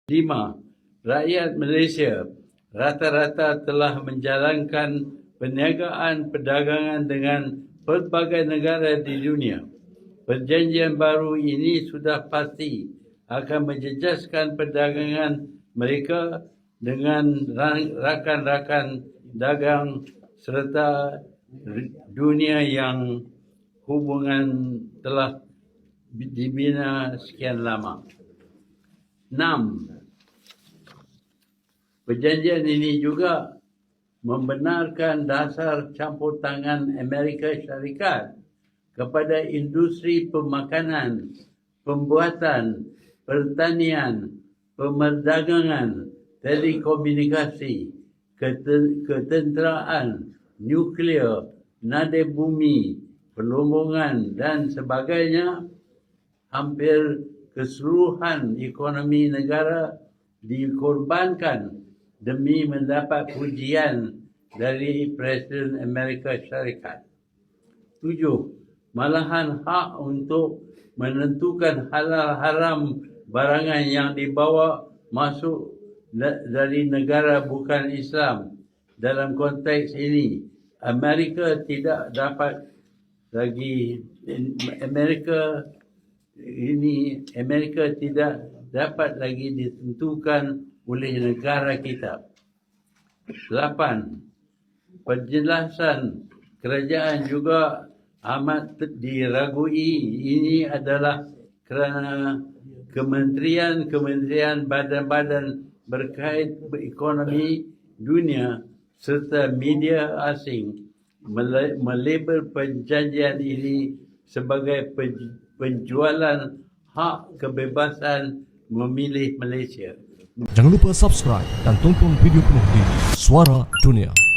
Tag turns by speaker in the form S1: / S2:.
S1: 5. Rakyat Malaysia rata-rata telah menjalankan perniagaan perdagangan dengan pelbagai negara di dunia. Perjanjian baru ini sudah pasti akan menjejaskan perdagangan mereka dengan rakan-rakan dagang serta dunia yang hubungan telah dibina sekian lama. 6. Perjanjian ini juga membenarkan dasar campur tangan Amerika Syarikat kepada industri pemakanan, pembuatan, pertanian, pemerdagangan, telekomunikasi, ketenteraan, nuklear, nadi bumi, perlombongan dan sebagainya. Hampir keseluruhan ekonomi negara dikorbankan demi mendapat pujian dari Presiden Amerika Syarikat. 7. Malahan hak untuk menentukan halal haram barangan yang dibawa masuk dari negara bukan Islam. Dalam konteks ini, Amerika tidak dapat lagi ditentukan oleh negara kita. 8. Penjelasan kerajaan juga amat diragui. Ini adalah kerana kementerian, badan-badan berkait ekonomi dunia serta media asing melabel perjanjian ini sebagai penjualan hak kebebasan memilih Malaysia.
S2: Jangan lupa subscribe dan tonton video penuh di Suara Dunia.